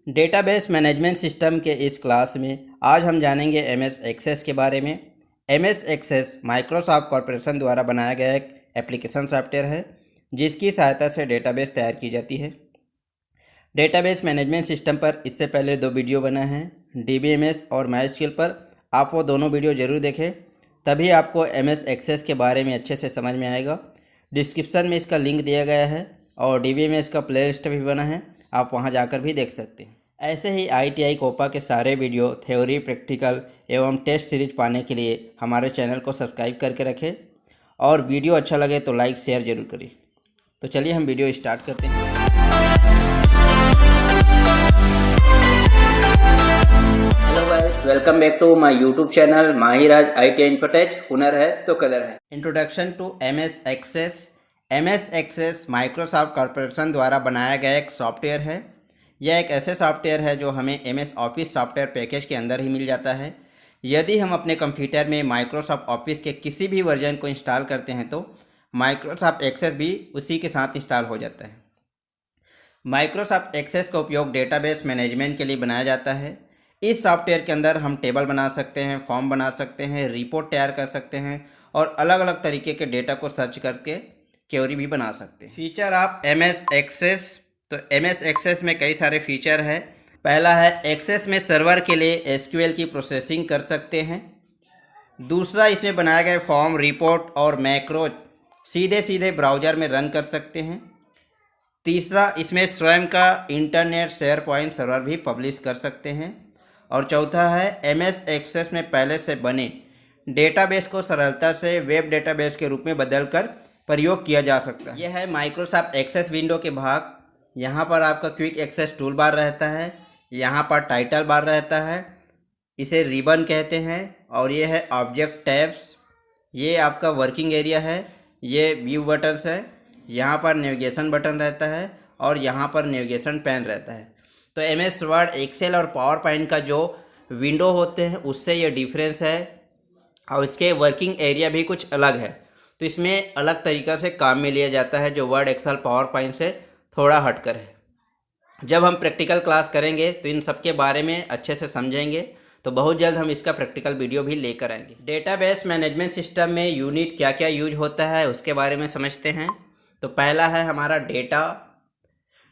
Database management system के इस class में आज हम जानेंगे एमएस एक्सेस के बारे में। एमएस एक्सेस माइक्रोसॉफ्ट कॉरपोरेशन द्वारा बनाया गया एक एप्लीकेशन सॉफ्टवेयर है जिसकी सहायता से डेटाबेस तैयार की जाती है। डेटाबेस मैनेजमेंट सिस्टम पर इससे पहले 2 वीडियो बने हैं, डीबीएमएस और माइस्क्यूएल पर। आप वो दोनों वीडियो ज़रूर देखें, तभी आपको एमएस एक्सेस के बारे में अच्छे से समझ में आएगा। डिस्क्रिप्शन में इसका लिंक दिया गया है और डीबीएमएस का प्ले लिस्ट भी बना है, आप वहां जाकर भी देख सकते हैं। ऐसे ही आईटीआई कोपा के सारे वीडियो, थ्योरी, प्रैक्टिकल एवं टेस्ट सीरीज पाने के लिए हमारे चैनल को सब्सक्राइब करके रखें और वीडियो अच्छा लगे तो लाइक शेयर जरूर करें। तो चलिए हम वीडियो स्टार्ट करते हैं। Hello guys, welcome back to my YouTube channel Mahiraj IT Infotech. हुनर है तो कदर है। Introduction to MS Access. MS Access Microsoft Corporation द्वारा बनाया गया एक सॉफ्टवेयर है। यह एक ऐसे सॉफ्टवेयर है जो हमें एमएस ऑफिस सॉफ्टवेयर पैकेज के अंदर ही मिल जाता है। यदि हम अपने कंप्यूटर में माइक्रोसॉफ्ट ऑफिस के किसी भी वर्जन को इंस्टॉल करते हैं तो माइक्रोसॉफ्ट एक्सेस भी उसी के साथ इंस्टॉल हो जाता है। माइक्रोसॉफ्ट एक्सेस का उपयोग डेटाबेस मैनेजमेंट के लिए बनाया जाता है। इस सॉफ्टवेयर के अंदर हम टेबल बना सकते हैं, फॉर्म बना सकते हैं, रिपोर्ट तैयार कर सकते हैं और अलग अलग तरीके के डेटा को सर्च करके क्वेरी भी बना सकते हैं। Feature of MS Access. तो एमएस एक्सेस में कई सारे फीचर है। पहला है, एक्सेस में सर्वर के लिए एसक्यूएल की प्रोसेसिंग कर सकते हैं। दूसरा, इसमें बनाए गए फॉर्म, रिपोर्ट और मैक्रो सीधे ब्राउज़र में रन कर सकते हैं। तीसरा, इसमें स्वयं का इंटरनेट शेयर पॉइंट सर्वर भी पब्लिश कर सकते हैं। और चौथा है, एमएस एक्सेस में पहले से बने डेटाबेस को सरलता से वेब डेटाबेस के रूप में बदलकर प्रयोग किया जा सकता है। यह है माइक्रोसॉफ्ट एक्सेस विंडो के भाग। यहाँ पर आपका क्विक एक्सेस टूल बार रहता है, यहाँ पर टाइटल बार रहता है, इसे रिबन कहते हैं। और ये है ऑब्जेक्ट टैब्स, ये आपका वर्किंग एरिया है, ये व्यू बटन्स है, यहाँ पर नेविगेशन बटन रहता है और यहाँ पर नेविगेशन पैन रहता है। तो एमएस वर्ड, एक्सेल और पावर पॉइंट का जो विंडो होते हैं उससे ये डिफरेंस है और इसके वर्किंग एरिया भी कुछ अलग है। तो इसमें अलग तरीक़ा से काम में लिया जाता है जो वर्ड, एक्सेल, पावर पॉइंट से थोड़ा हटकर है। जब हम प्रैक्टिकल क्लास करेंगे तो इन सब के बारे में अच्छे से समझेंगे। तो बहुत जल्द हम इसका प्रैक्टिकल वीडियो भी लेकर आएंगे। डेटाबेस मैनेजमेंट सिस्टम में यूनिट क्या क्या यूज होता है उसके बारे में समझते हैं। तो पहला है हमारा डेटा।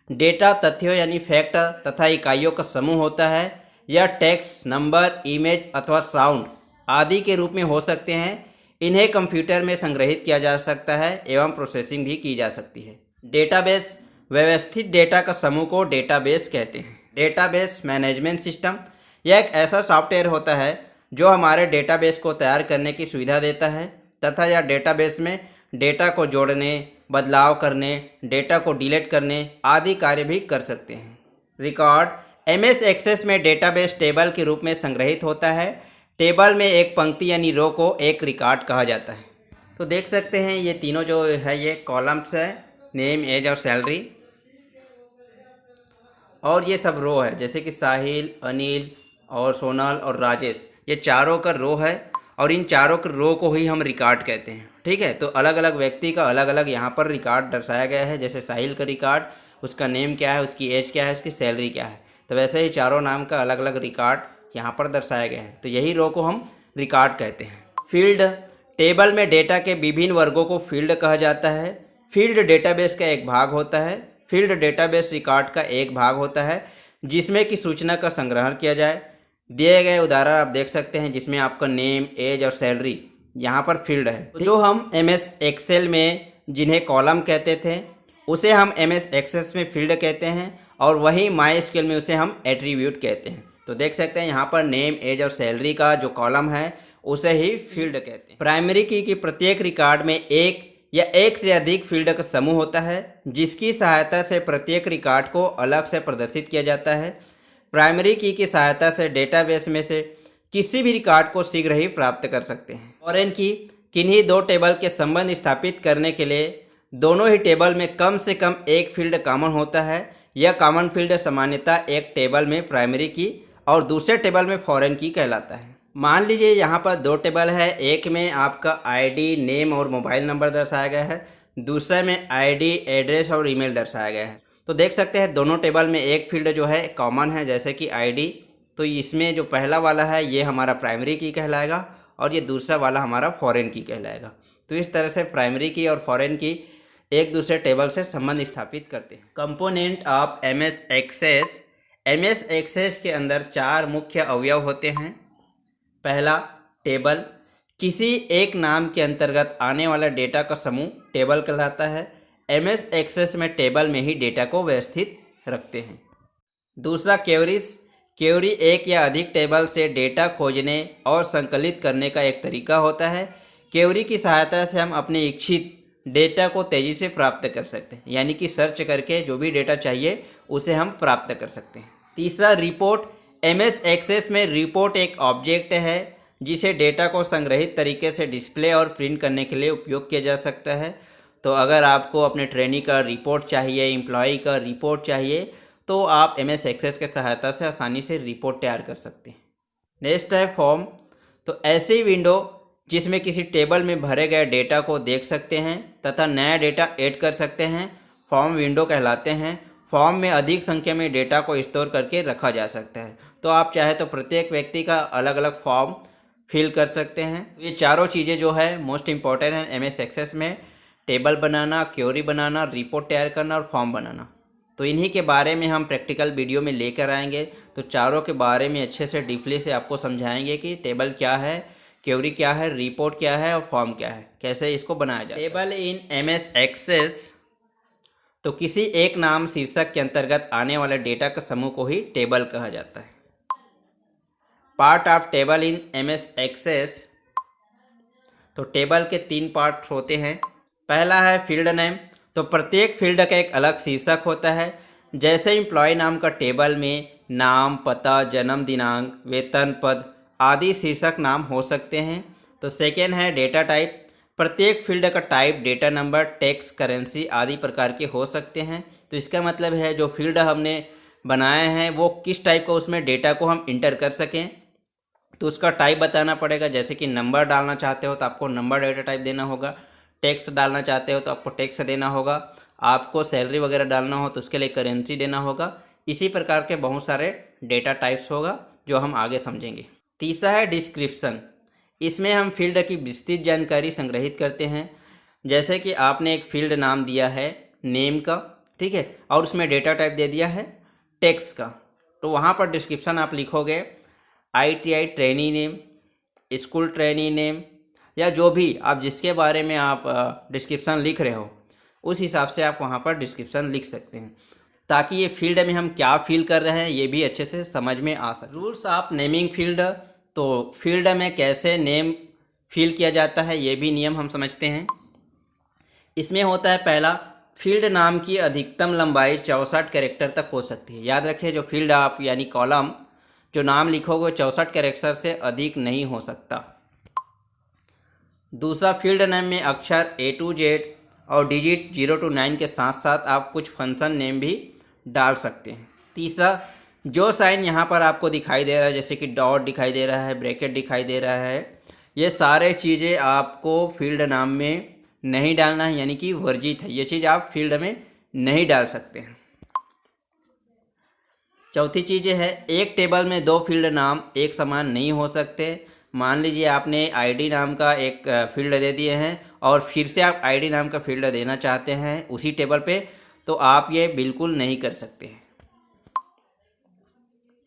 डेटा तथ्यों यानी फैक्ट तथा इकाइयों का समूह होता है। यह टेक्स्ट, नंबर, इमेज अथवा साउंड आदि के रूप में हो सकते हैं। इन्हें कंप्यूटर में संग्रहित किया जा सकता है एवं प्रोसेसिंग भी की जा सकती है। डेटाबेस, व्यवस्थित डेटा का समूह को डेटाबेस कहते हैं। डेटाबेस मैनेजमेंट सिस्टम, यह एक ऐसा सॉफ्टवेयर होता है जो हमारे डेटाबेस को तैयार करने की सुविधा देता है तथा यह डेटाबेस में डेटा को जोड़ने, बदलाव करने, डेटा को डिलीट करने आदि कार्य भी कर सकते हैं। रिकॉर्ड, एमएस एक्सेस में डेटाबेस टेबल के रूप में संग्रहित होता है। टेबल में एक पंक्ति यानी रो को एक रिकॉर्ड कहा जाता है। तो देख सकते हैं ये तीनों जो है ये कॉलम्स है, नेम, एज और सैलरी, और ये सब रो है जैसे कि साहिल, अनिल और सोनल और राजेश, ये चारों का रो है और इन चारों के रो को ही हम रिकॉर्ड कहते हैं। ठीक है, तो अलग अलग व्यक्ति का अलग अलग यहाँ पर रिकॉर्ड दर्शाया गया है। जैसे साहिल का रिकॉर्ड, उसका नेम क्या है, उसकी एज क्या है, उसकी सैलरी क्या है, तो वैसे ही चारों नाम का अलग अलग रिकॉर्ड यहाँ पर दर्शाया गया है। तो यही रो को हम रिकॉर्ड कहते हैं। फील्ड, टेबल में डेटा के विभिन्न वर्गों को फील्ड कहा जाता है। फील्ड डेटाबेस का एक भाग होता है। फील्ड डेटाबेस रिकॉर्ड का एक भाग होता है जिसमें कि सूचना का संग्रहण किया जाए। दिए गए उदाहरण आप देख सकते हैं जिसमें आपका नेम, एज और सैलरी यहाँ पर फील्ड है। जो हम एमएस एक्सेल में जिन्हें कॉलम कहते थे उसे हम एमएस एक्सेस में फील्ड कहते हैं और वही माइस्क्यूएल में उसे हम एट्रीब्यूट कहते हैं। तो देख सकते हैं यहाँ पर नेम, एज और सैलरी का जो कॉलम है उसे ही फील्ड कहते हैं। प्राइमरी की प्रत्येक रिकॉर्ड में एक या एक से अधिक फील्ड का समूह होता है जिसकी सहायता से प्रत्येक रिकॉर्ड को अलग से प्रदर्शित किया जाता है। प्राइमरी की सहायता से डेटाबेस में से किसी भी रिकॉर्ड को शीघ्र ही प्राप्त कर सकते हैं। फॉरेन की, किन्हीं दो टेबल के संबंध स्थापित करने के लिए दोनों ही टेबल में कम से कम एक फील्ड कॉमन होता है। यह कॉमन फील्ड सामान्यतः एक टेबल में प्राइमरी की और दूसरे टेबल में फॉरेन की कहलाता है। मान लीजिए यहाँ पर 2 टेबल है, एक में आपका आईडी, नेम और मोबाइल नंबर दर्शाया गया है, दूसरे में आईडी, एड्रेस और ईमेल दर्शाया गया है। तो देख सकते हैं दोनों टेबल में एक फील्ड जो है कॉमन है, जैसे कि आईडी। तो इसमें जो पहला वाला है ये हमारा प्राइमरी की कहलाएगा और ये दूसरा वाला हमारा फॉरेन की कहलाएगा। तो इस तरह से प्राइमरी की और फॉरेन की एक दूसरे टेबल से संबंध स्थापित करते हैं। Component of MS Access. MS Access के अंदर 4 मुख्य अवयव होते हैं। पहला, टेबल। किसी एक नाम के अंतर्गत आने वाला डेटा का समूह टेबल कहलाता है। एमएस एक्सेस में टेबल में ही डेटा को व्यवस्थित रखते हैं। दूसरा, क्वेरीज। क्वेरी एक या अधिक टेबल से डेटा खोजने और संकलित करने का एक तरीका होता है। क्वेरी की सहायता से हम अपने इच्छित डेटा को तेज़ी से प्राप्त कर सकते हैं, यानी कि सर्च करके जो भी डेटा चाहिए उसे हम प्राप्त कर सकते हैं। तीसरा, रिपोर्ट। एमएस एक्सेस में रिपोर्ट एक ऑब्जेक्ट है जिसे डेटा को संग्रहित तरीके से डिस्प्ले और प्रिंट करने के लिए उपयोग किया जा सकता है। तो अगर आपको अपने ट्रेनी का रिपोर्ट चाहिए, एम्प्लॉय का रिपोर्ट चाहिए, तो आप एमएस एक्सेस के सहायता से आसानी से रिपोर्ट तैयार कर सकते हैं। नेक्स्ट है फॉर्म। तो ऐसी विंडो जिसमें किसी टेबल में भरे गए डेटा को देख सकते हैं तथा नया डेटा ऐड कर सकते हैं, फॉर्म विंडो कहलाते हैं। फॉर्म में अधिक संख्या में डेटा को स्टोर करके रखा जा सकता है। तो आप चाहे तो प्रत्येक व्यक्ति का अलग अलग फॉर्म फिल कर सकते हैं। ये चारों चीज़ें जो है मोस्ट इम्पॉर्टेंट है एमएस एक्सेस में। टेबल बनाना, क्वेरी बनाना, रिपोर्ट तैयार करना और फॉर्म बनाना। तो इन्हीं के बारे में हम प्रैक्टिकल वीडियो में लेकर आएंगे। तो चारों के बारे में अच्छे से डीपली से आपको समझाएंगे कि टेबल क्या है, क्वेरी क्या है, रिपोर्ट क्या है और फॉर्म क्या है, कैसे इसको बनाया जाए। Table in MS Access. तो किसी एक नाम शीर्षक के अंतर्गत आने वाले डेटा का समूह को ही टेबल कहा जाता है। Part of table in MS Access. तो टेबल के 3 पार्ट होते हैं। पहला है फील्ड नेम। तो प्रत्येक फील्ड का एक अलग शीर्षक होता है। जैसे एम्प्लॉय नाम का टेबल में नाम, पता, जन्म दिनांक, वेतन, पद आदि शीर्षक नाम हो सकते हैं। तो सेकेंड है डेटा टाइप। प्रत्येक फील्ड का type data number, text, currency आदि प्रकार के हो सकते हैं। तो इसका मतलब है जो फील्ड हमने बनाए हैं वो किस टाइप का उसमें डेटा को हम इंटर कर सकें, तो उसका टाइप बताना पड़ेगा। जैसे कि नंबर डालना चाहते हो तो आपको नंबर डेटा टाइप देना होगा। टेक्स्ट डालना चाहते हो तो आपको टेक्स्ट देना होगा। आपको सैलरी वगैरह डालना हो तो उसके लिए करेंसी देना होगा। इसी प्रकार के बहुत सारे डेटा टाइप्स होगा जो हम आगे समझेंगे। तीसरा है डिस्क्रिप्शन। इसमें हम फील्ड की विस्तृत जानकारी संग्रहित करते हैं। जैसे कि आपने एक फील्ड नाम दिया है नेम का, ठीक है, और उसमें डेटा टाइप दे दिया है टेक्स्ट का। तो वहाँ पर डिस्क्रिप्शन आप लिखोगे ITI trainee name, school trainee name, या जो भी आप जिसके बारे में आप डिस्क्रिप्शन लिख रहे हो उस हिसाब से आप वहाँ पर डिस्क्रिप्शन लिख सकते हैं, ताकि ये फील्ड में हम क्या फील कर रहे हैं ये भी अच्छे से समझ में आ सके। Rules of naming field. तो फील्ड में कैसे नेम फील किया जाता है ये भी नियम हम समझते हैं। इसमें होता है पहला, फील्ड नाम की अधिकतम लंबाई 64 कैरेक्टर तक हो सकती है। याद रखिए जो फील्ड आप यानी कॉलम जो नाम लिखोगे 64 कैरेक्टर से अधिक नहीं हो सकता। दूसरा, फील्ड नेम में अक्षर A to Z और डिजिट 0 to 9 के साथ साथ आप कुछ फंक्शन नेम भी डाल सकते हैं। तीसरा, जो साइन यहाँ पर आपको दिखाई दे रहा है, जैसे कि डॉट दिखाई दे रहा है, ब्रैकेट दिखाई दे रहा है, ये सारे चीज़ें आपको फील्ड नाम में नहीं डालना है, यानी कि वर्जित है। ये चीज़ आप फील्ड में नहीं डाल सकते हैं। चौथी चीज़ है एक टेबल में 2 फील्ड नाम एक समान नहीं हो सकते। मान लीजिए आपने आईडी नाम का एक फील्ड दे दिए हैं और फिर से आप आईडी नाम का फील्ड देना चाहते हैं उसी टेबल पे, तो आप ये बिल्कुल नहीं कर सकते हैं।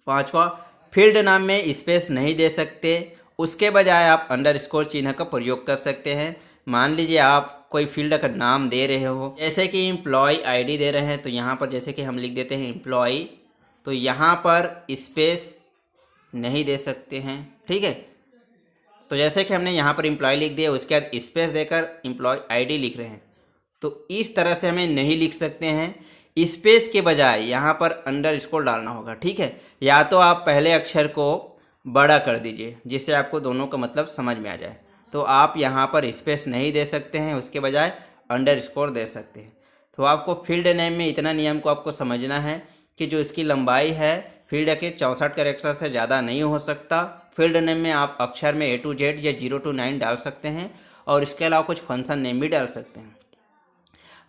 पांचवा, फील्ड नाम में स्पेस नहीं दे सकते, उसके बजाय आप अंडरस्कोर चिन्ह का प्रयोग कर सकते हैं। मान लीजिए आप कोई फील्ड का नाम दे रहे हो, जैसे कि एम्प्लॉय आईडी दे रहे हैं, तो यहाँ पर जैसे कि हम लिख देते हैं एम्प्लॉय, तो यहाँ पर स्पेस नहीं दे सकते हैं, ठीक है। तो जैसे कि हमने यहाँ पर एम्प्लॉय लिख दिया, उसके बाद स्पेस देकर एम्प्लॉय आईडी लिख रहे हैं, तो इस तरह से हमें नहीं लिख सकते हैं। स्पेस के बजाय यहाँ पर अंडरस्कोर डालना होगा, ठीक है। या तो आप पहले अक्षर को बड़ा कर दीजिए जिससे आपको दोनों का मतलब समझ में आ जाए, तो आप यहाँ पर स्पेस नहीं दे सकते हैं, उसके बजाय अंडरस्कोर दे सकते हैं। तो आपको फील्ड नेम में इतना नियम को आपको समझना है कि जो इसकी लंबाई है फील्ड के 64 कैरेक्टर से ज़्यादा नहीं हो सकता। फील्ड नेम में आप अक्षर में A to Z या 0 to 9 डाल सकते हैं और इसके अलावा कुछ फंक्शन नेम भी डाल सकते हैं।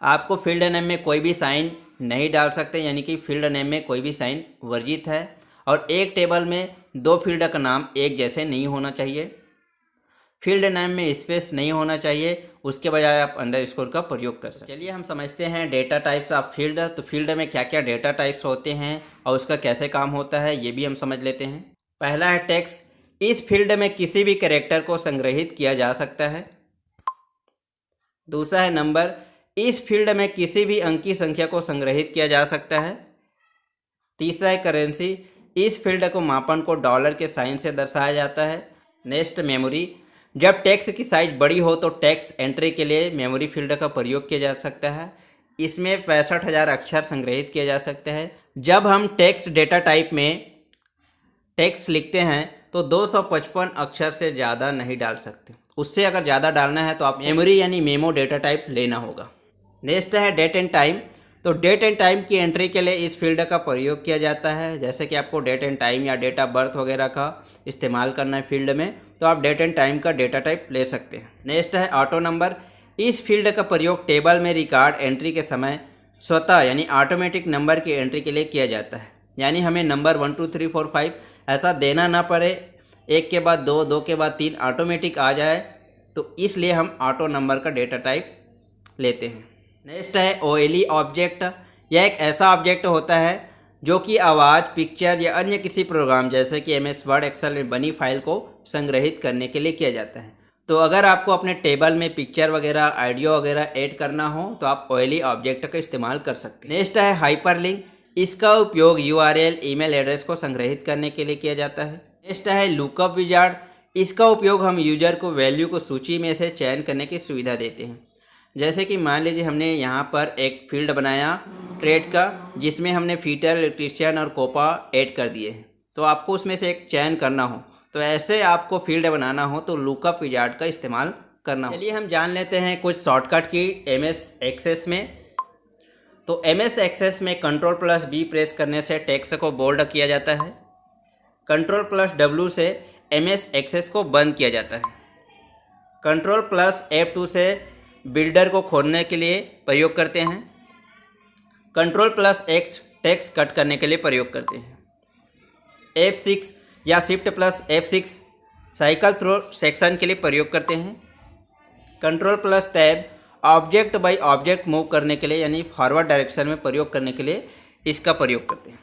आपको फील्ड नेम में कोई भी साइन नहीं डाल सकते, यानी कि फील्ड नेम में कोई भी साइन वर्जित है। और एक टेबल में दो फील्ड का नाम एक जैसे नहीं होना चाहिए। फील्ड नेम में स्पेस नहीं होना चाहिए, उसके बजाय आप अंडरस्कोर का प्रयोग कर सकते हैं। चलिए हम समझते हैं डेटा टाइप्स ऑफ फील्ड। तो फील्ड में क्या क्या डेटा टाइप्स होते हैं और उसका कैसे काम होता है ये भी हम समझ लेते हैं। पहला है टेक्स्ट। इस फील्ड में किसी भी कैरेक्टर को संग्रहित किया जा सकता है। दूसरा है नंबर। इस फील्ड में किसी भी अंक की संख्या को संग्रहित किया जा सकता है। तीसरा है करेंसी। इस फील्ड को मापन को डॉलर के साइन से दर्शाया जाता है। Next memory. जब टेक्स्ट की साइज बड़ी हो तो टेक्स्ट एंट्री के लिए मेमोरी फील्ड का प्रयोग किया जा सकता है। इसमें 65,000 अक्षर संग्रहित किए जा सकते हैं। जब हम टेक्स्ट डेटा टाइप में टेक्स्ट लिखते हैं तो 255 अक्षर से ज़्यादा नहीं डाल सकते। उससे अगर ज़्यादा डालना है तो आप मेमोरी यानी मेमो डेटा टाइप लेना होगा। नेक्स्ट है डेट एंड टाइम। तो डेट एंड टाइम की एंट्री के लिए इस फील्ड का प्रयोग किया जाता है। जैसे कि आपको डेट एंड टाइम या डेट ऑफ बर्थ वगैरह का इस्तेमाल करना है फील्ड में, तो आप डेट एंड टाइम का डेटा टाइप ले सकते हैं। नेक्स्ट है ऑटो नंबर। इस फील्ड का प्रयोग टेबल में रिकॉर्ड एंट्री के समय स्वतः यानी ऑटोमेटिक नंबर की एंट्री के लिए किया जाता है। यानी हमें नंबर 1 2 3 4 5 ऐसा देना ना पड़े, एक के बाद दो, दो के बाद तीन ऑटोमेटिक आ जाए, तो इसलिए हम ऑटो नंबर का डेटा टाइप लेते हैं। नेक्स्ट है ओएलई ऑब्जेक्ट। यह एक ऐसा ऑब्जेक्ट होता है जो कि आवाज़, पिक्चर या अन्य किसी प्रोग्राम जैसे कि एमएस वर्ड, एक्सेल में बनी फाइल को संग्रहित करने के लिए किया जाता है। तो अगर आपको अपने टेबल में पिक्चर वगैरह, ऑडियो वगैरह ऐड करना हो तो आप ओएलई ऑब्जेक्ट का इस्तेमाल कर सकते हैं। नेक्स्ट है हाइपरलिंक। इसका उपयोग यूआरएल, ईमेल एड्रेस को संग्रहित करने के लिए किया जाता है। नेक्स्ट है लुकअप विजार्ड। इसका उपयोग हम यूजर को वैल्यू को सूची में से चयन करने की सुविधा देते हैं। जैसे कि मान लीजिए हमने यहाँ पर एक फील्ड बनाया ट्रेड का, जिसमें हमने फीटर, इलेक्ट्रीशियन और कोपा ऐड कर दिए हैं, तो आपको उसमें से एक चयन करना हो, तो ऐसे आपको फील्ड बनाना हो तो लुकअप विजार्ड का इस्तेमाल करना हो। चलिए हम जान लेते हैं कुछ शॉर्टकट की एमएस एक्सेस में। तो एमएस एक्सेस में Ctrl+B प्रेस करने से टेक्स्ट को बोल्ड किया जाता है। Ctrl+W से एमएस एक्सेस को बंद किया जाता है। Ctrl+F2 से बिल्डर को खोलने के लिए प्रयोग करते हैं। Ctrl+X टेक्स्ट कट करने के लिए प्रयोग करते हैं। F6 या Shift+F6 साइकिल थ्रू सेक्शन के लिए प्रयोग करते हैं। Ctrl+Tab object by object move करने के लिए यानी फॉरवर्ड डायरेक्शन में प्रयोग करने के लिए इसका प्रयोग करते हैं।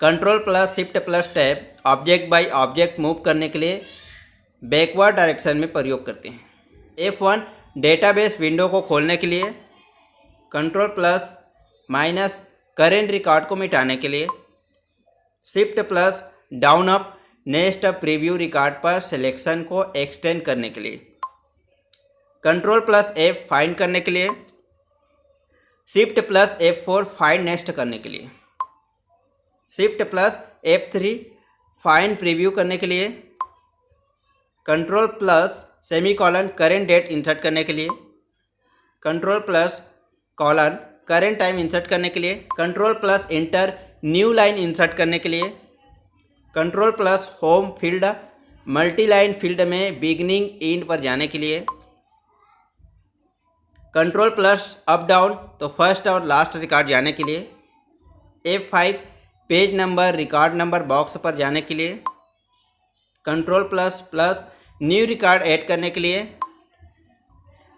Ctrl+Shift+Tab object by object move करने के लिए बैकवर्ड डायरेक्शन में प्रयोग करते हैं। F1 डेटाबेस विंडो को खोलने के लिए। Ctrl+ करेंट रिकॉर्ड को मिटाने के लिए। Shift+ down up next preview record पर सिलेक्शन को एक्सटेंड करने के लिए। Ctrl+F फाइंड करने के लिए। Shift+F4 फाइंड नेक्स्ट करने के लिए। Shift+F3 फाइंड प्रीव्यू करने के लिए। Ctrl+ करेंट डेट इंसर्ट करने के लिए। Ctrl+ करेंट टाइम इंसर्ट करने के लिए। Ctrl+ inter new line insert करने के लिए। Ctrl+ home field multi line field में बिगनिंग एंड पर जाने के लिए। Ctrl+ अप डाउन तो फर्स्ट और लास्ट रिकॉर्ड जाने के लिए। F5 page number, record number box पर जाने के लिए। Ctrl++ न्यू रिकॉर्ड ऐड करने के लिए।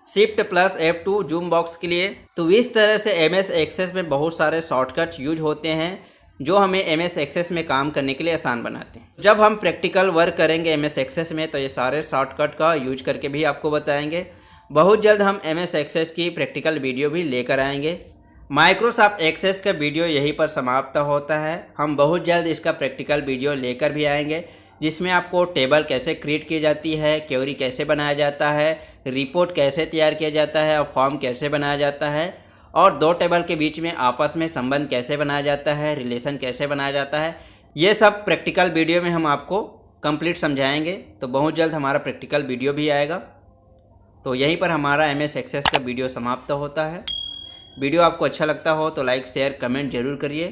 Shift+F2 जूम बॉक्स के लिए। तो इस तरह से एमएस एक्सेस में बहुत सारे शॉर्टकट यूज होते हैं जो हमें एमएस एक्सेस में काम करने के लिए आसान बनाते हैं। जब हम प्रैक्टिकल वर्क करेंगे एमएस एक्सेस में तो ये सारे शॉर्टकट का यूज करके भी आपको बताएंगे। बहुत जल्द हम एमएस एक्सेस की प्रैक्टिकल वीडियो भी लेकर आएंगे। माइक्रोसॉफ्ट एक्सेस का वीडियो यहीं पर समाप्त होता है। हम बहुत जल्द इसका प्रैक्टिकल वीडियो लेकर भी आएंगे, जिसमें आपको टेबल कैसे क्रिएट की जाती है, क्वेरी कैसे बनाया जाता है, रिपोर्ट कैसे तैयार किया जाता है और फॉर्म कैसे बनाया जाता है, और दो टेबल के बीच में आपस में संबंध कैसे बनाया जाता है, रिलेशन कैसे बनाया जाता है, ये सब प्रैक्टिकल वीडियो में हम आपको कंप्लीट समझाएंगे। तो बहुत जल्द हमारा प्रैक्टिकल वीडियो भी आएगा। तो यहीं पर हमारा एमएस एक्सेस का वीडियो समाप्त होता है। वीडियो आपको अच्छा लगता हो तो लाइक, शेयर, कमेंट जरूर करिए।